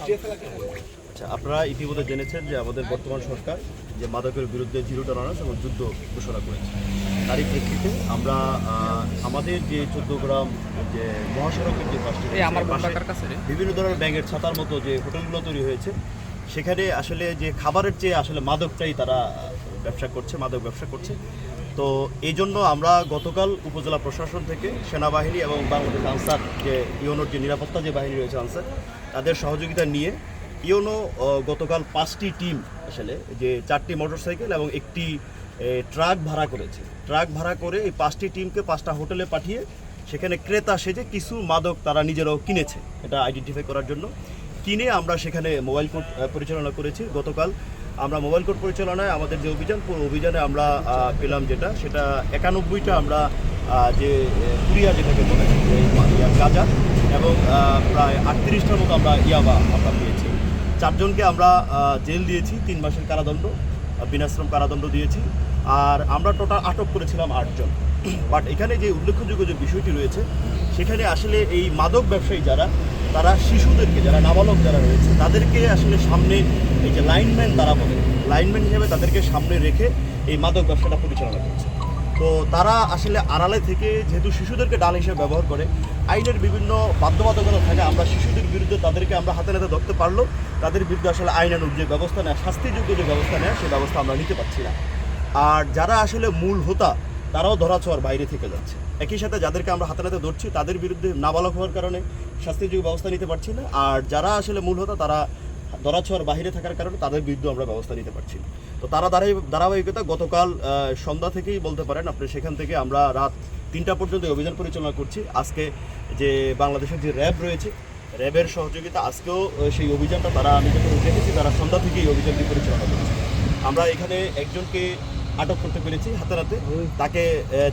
আচ্ছা, আপনারা ইতিমধ্যে জেনেছেন যে আমাদের বর্তমান সরকার যে মাদকের বিরুদ্ধে জিরো টলারেন্স এবং যুদ্ধ ঘোষণা করেছে। তারই প্রেক্ষিতে আমরা আমাদের যে 14 গ্রাম যে মহাসড়কের যে পাশে বিভিন্ন ধরনের ব্যাঙের ছাতার মতো যে হোটেলগুলো তৈরি হয়েছে, সেখানে আসলে যে খাবারের চেয়ে আসলে মাদকটাই তারা ব্যবসা করছে, মাদক ব্যবসা করছে। তো এই জন্য আমরা গতকাল উপজেলা প্রশাসন থেকে সেনাবাহিনী এবং বাংলাদেশ আনসার যে ইউনোর যে নিরাপত্তা যে বাহিনী রয়েছে আনসার, তাদের সহযোগিতা নিয়ে ইউনো গতকাল 5টি টিম আসলে যে 4টি মোটরসাইকেল এবং একটি ট্রাক ভাড়া করেছে। ট্রাক ভাড়া করে এই 5টি টিমকে 5টা হোটেলে পাঠিয়ে সেখানে ক্রেতা সেজে কিছু মাদক তারা নিজেরাও কিনেছে, এটা আইডেন্টিফাই করার জন্য কিনে আমরা সেখানে মোবাইল কোর্ট পরিচালনা করেছি। গতকাল আমরা মোবাইল কোর্ট পরিচালনায় আমাদের যে অভিযান, পুরো অভিযানে আমরা পেলাম সেটা 91টা আমরা যে কুরিয়া যেটাকে বলে গাঁজা এবং প্রায় 38টার মতো আমরা ইয়াবা আমরা পেয়েছি। 4 জনকে আমরা জেল দিয়েছি, 3 মাসের কারাদণ্ড, বিনাশ্রম কারাদণ্ড দিয়েছি। আর আমরা টোটাল আটক করেছিলাম 8 জন। বাট এখানে যে উল্লেখযোগ্য যে বিষয়টি রয়েছে, সেখানে আসলে এই মাদক ব্যবসায়ী তারা শিশুদেরকে, যারা নাবালক যারা রয়েছে, তাদেরকে আসলে সামনে এই যে লাইনম্যান তারা বলে, লাইনম্যান হিসেবে তাদেরকে সামনে রেখে এই মাদক ব্যবসাটা পরিচালনা করছে। তো তারা আসলে আড়ালে থেকে যেহেতু শিশুদেরকে ডাল হিসেবে ব্যবহার করে, আইনের বিভিন্ন বাধ্যবাধকতা থাকে, আমরা শিশুদের বিরুদ্ধে তাদেরকে আমরা হাতে নাতে ধরতে পারলেও তাদের বিরুদ্ধে আসলে আইনানুগ যে ব্যবস্থা নেয়, শাস্তিযোগ্য যে ব্যবস্থা নেয়, সেই ব্যবস্থা আমরা নিতে পারছি না। আর যারা আসলে মূল হোতা, তারাও ধরাছোঁয়ার বাইরে থেকে যাচ্ছে। একই সাথে যাদেরকে আমরা হাতে নাতে ধরছি, তাদের বিরুদ্ধে নাবালক হওয়ার কারণে শাস্তিযোগ্য ব্যবস্থা নিতে পারছি না। আর যারা আসলে মূল হোতা, তারা ধরাছোঁয়ার বাইরে থাকার কারণে তাদের বিরুদ্ধে আমরা ব্যবস্থা নিতে পারছি না। তো তারা ধারাবাহিকতা গতকাল সন্ধ্যা থেকেই বলতে পারেন আপনি, সেখান থেকে আমরা রাত 3টা পর্যন্ত অভিযান পরিচালনা করছি। আজকে যে বাংলাদেশের যে র্যাব রয়েছে, র্যাবের সহযোগিতা আজকেও সেই অভিযানটা তারা, আমি যখন দেখেছি, তারা সন্ধ্যা থেকেই অভিযানটি পরিচালনা করছে। আমরা এখানে একজনকে আটক করতে পেরেছি হাতে নাতে, তাকে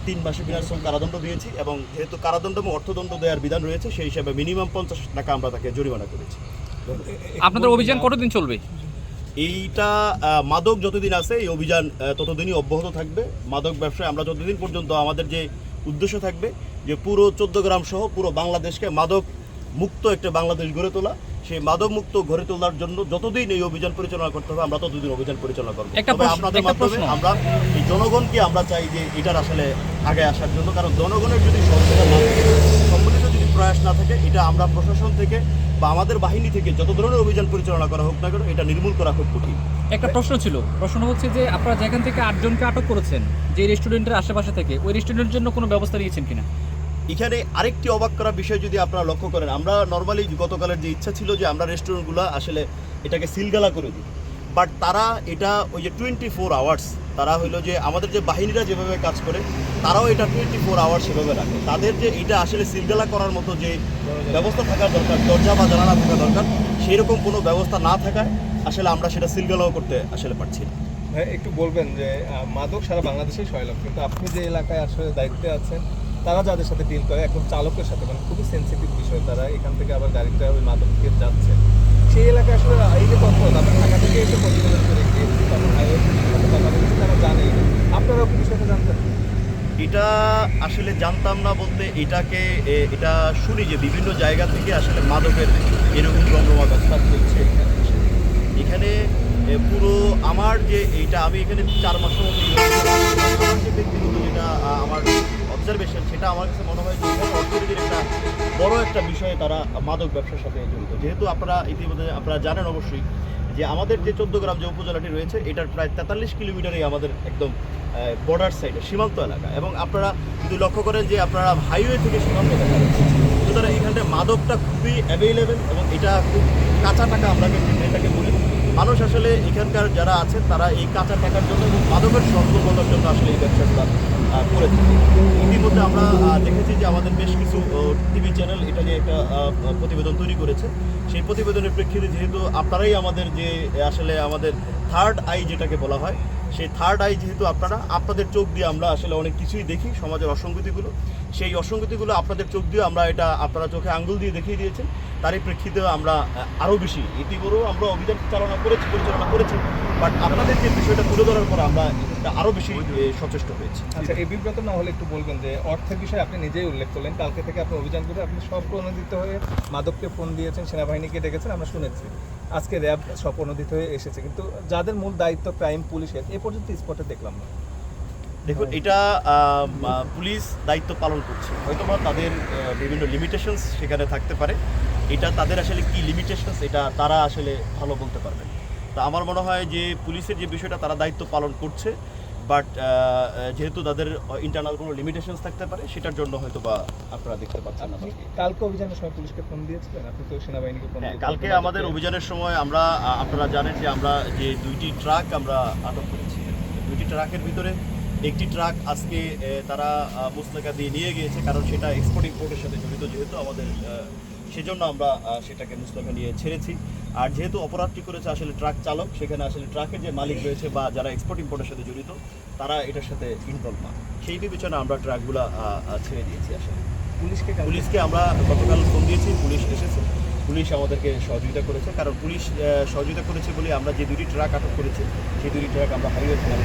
3 মাসের বিনাশ্রম কারাদণ্ড দিয়েছি এবং যেহেতু কারাদণ্ড এবং অর্থদণ্ড দেওয়ার বিধান রয়েছে, সেই হিসাবে মিনিমাম 50 টাকা আমরা তাকে জরিমানা করেছি। আপনাদের অভিযান কতদিন চলবে? এইটা মাদক যতদিন আছে এই অভিযান ততদিনই অব্যাহত থাকবে। মাদক ব্যবসায় আমরা যতদিন পর্যন্ত, আমাদের যে উদ্দেশ্য থাকবে যে পুরো 14 গ্রাম সহ পুরো বাংলাদেশকে মাদক মুক্ত একটা বাংলাদেশ গড়ে তোলা, সেই মাদক মুক্ত গড়ে তোলার জন্য যতদিন এই অভিযান পরিচালনা করতে হবে, আমরা ততদিন অভিযান পরিচালনা করবো। তবে আপনাদের মাধ্যমে আমরা এই জনগণকে আমরা চাই যে এটার আসলে আগে আসার জন্য, কারণ জনগণের যদি সহযোগিতা না থাকে, সম্মিলিত যদি প্রয়াস না থাকে, এটা আমরা প্রশাসন থেকে বা আমাদের বাহিনী থেকে যত ধরনের অভিযান পরিচালনা করা হোক না কেন, এটা নির্মূল করা খুব কঠিন। একটা প্রশ্ন ছিল, প্রশ্ন হচ্ছে যে আপনারা যেখান থেকে 8 জনকে আটক করেছেন, যে রেস্টুরেন্টের আশেপাশে থেকে, ওই রেস্টুরেন্টের জন্য কোনো ব্যবস্থা নিয়েছেন কিনা? এখানে আরেকটি অবাক করা বিষয় যদি আপনারা লক্ষ্য করেন, আমরা নর্মালি গতকালের যে ইচ্ছা ছিল যে আমরা রেস্টুরেন্টগুলো আসলে এটাকে সিলগালা করে দিই, বাট তারা এটা ওই যে 24 আওয়ার্স, তারা হইলো যে আমাদের যে বাহিনীরা যেভাবে কাজ করে, তারাও এটা 24 আওয়ার্স সেভাবে রাখে। তাদের যে এটা আসলে সিলগালা করার মতো যে ব্যবস্থা থাকার দরকার, দরজা বা জানালা থাকা দরকার, সেই রকম কোনো ব্যবস্থা না থাকায় আসলে আমরা সেটা সিলগালাও করতে আসলে পারছি না। ভাই, একটু বলবেন যে মাদক সারা বাংলাদেশেই সয়লাভ, কিন্তু আপনি যে এলাকায় আসলে দায়িত্বে আছেন, তারা যাদের সাথে ডিল করে, এখন চালকের সাথে, মানে খুবই সেন্সিটিভ বিষয়, তারা এখান থেকে আবার গাড়িটা ওই মাদক দিয়ে যাচ্ছে, সেই এলাকায় আসলে এই যে তথ্য তাদের ঢাকা থেকে এসে প্রতিবেদন করে তখন হাইওয়ে সাথে কথা বলেছি, তারা জানেই না। আপনারা কি বিষয়টা জানতেন? এটা আসলে জানতাম না বলতে, এটা শুনি যে বিভিন্ন জায়গা থেকে আসলে মাদকের এরকম রমরমা ব্যবস্থা চলছে এখানে। পুরো আমার যে এইটা, আমি এখানে 4 মাসের মতো আমার যে ব্যক্তিগত যেটা আমার অবজারভেশন, সেটা আমার কাছে মনে হয় যে এখানে অর্থনীতির একটা বড় একটা বিষয়ে তারা মাদক ব্যবসার সাথে জড়িত। যেহেতু আপনারা ইতিমধ্যে আপনারা জানেন অবশ্যই যে আমাদের যে 14 গ্রাম যে উপজেলাটি রয়েছে, এটার প্রায় 43 কিলোমিটারই আমাদের একদম বর্ডার সাইডে, সীমান্ত এলাকা। এবং আপনারা যদি লক্ষ্য করেন যে আপনারা হাইওয়ে থেকে সীমান্ত দেখা যাচ্ছে, সুতরাং এখানে মাদকটা খুবই অ্যাভেলেবেল এবং এটা খুব কাঁচা টাকা আমরা এটাকে বলি। মানুষ আসলে এখানকার যারা আছেন, তারা এই কাঁচা টাকার জন্য এবং মাদকের সচেতনতার জন্য আসলে এই ব্যবসাটা করে থাকে। ইতিমধ্যে আমরা দেখেছি যে আমাদের বেশ কিছু টিভি চ্যানেল এটা নিয়ে একটা প্রতিবেদন তৈরি করেছে। সেই প্রতিবেদনের প্রেক্ষিতে যেহেতু আপনারাই আমাদের যে আসলে আমাদের থার্ড আই যেটাকে বলা হয়, সেই থার্ড আই যেহেতু আপনাদের চোখ দিয়ে আমরা আসলে অনেক কিছুই দেখি সমাজের অসঙ্গতিগুলো, সেই অসঙ্গতিগুলো আপনাদের চোখ দিয়ে আমরা এটা আপনারা চোখে আঙ্গুল দিয়ে দেখিয়ে দিয়েছেন। তারই প্রেক্ষিতে আমরা আরও বেশি ইতিপূর্বেও আমরা অভিযান পরিচালনা করেছি, বাট আপনাদের যে বিষয়টা তুলে ধরার পর আমরা এটা আরও বেশি সচেষ্ট হয়েছি। আচ্ছা, এই বিব্রত না হলে একটু বলবেন যে অর্থের বিষয়ে আপনি নিজেই উল্লেখ করলেন, কালকে থেকে আপনি অভিযান করে আপনি স্বপ্রণোদিত হয়ে মাদককে ফোন দিয়েছেন, সেনাবাহিনীকে ডেকেছেন, আমরা শুনেছি। আজকে র্যাব স্বপ্রণোদিত হয়ে এসেছে, কিন্তু যাদের মূল দায়িত্ব ক্রাইম পুলিশের এ পর্যন্ত স্পটে দেখলাম না। দেখুন, এটা পুলিশ দায়িত্ব পালন করছে, হয়তোবা তাদের বিভিন্ন লিমিটেশনস সেখানে থাকতে পারে। এটা তাদের আসলে কি লিমিটেশনস এটা তারা আসলে ভালো বলতে পারবেন। তা আমার মনে হয় যে পুলিশের যে বিষয়টা তারা দায়িত্ব পালন করছে, বাট যেহেতু তাদের ইন্টারনাল কোনো লিমিটেশনস থাকতে পারে, সেটার জন্য হয়তোবা আপনারা দেখতে পাচ্ছেন না। আপনি কালকে অভিযানের সময় পুলিশকে ফোন দিয়েছিলেন? আপনি তো সেনাবাহিনীকে ফোন হ্যাঁ, দিয়েছেন। কালকে আমাদের অভিযানের সময় আমরা আপনারা জানেন যে আমরা যে 2টি ট্রাক আমরা আটক করেছি। 2টি ট্রাকের ভিতরে একটি ট্রাক আজকে তারা মুস্তাকা দিয়ে নিয়ে গিয়েছে, কারণ সেটা এক্সপোর্ট ইম্পোর্টের সাথে জড়িত যেহেতু আমাদের, সেজন্য আমরা সেটাকে মুস্তাকা নিয়ে ছেড়েছি। আর যেহেতু অপরাধটি করেছে আসলে ট্রাক চালক, সেখানে আসলে ট্রাকের যে মালিক রয়েছে বা যারা এক্সপোর্ট ইম্পোর্টের সাথে জড়িত তারা এটার সাথে ইনভলভ না, সেই বিবেচনা আমরা ট্রাকগুলো ছেড়ে দিয়েছি। আসলে পুলিশকে আমরা গতকাল ফোন দিয়েছি, পুলিশ এসেছে, পুলিশ আমাদেরকে সহযোগিতা করেছে। কারণ পুলিশ সহযোগিতা করেছে বলে আমরা যে 2টি ট্রাক আটক করেছি সেই 2টি ট্রাক আমরা হাইওয়ে থানায়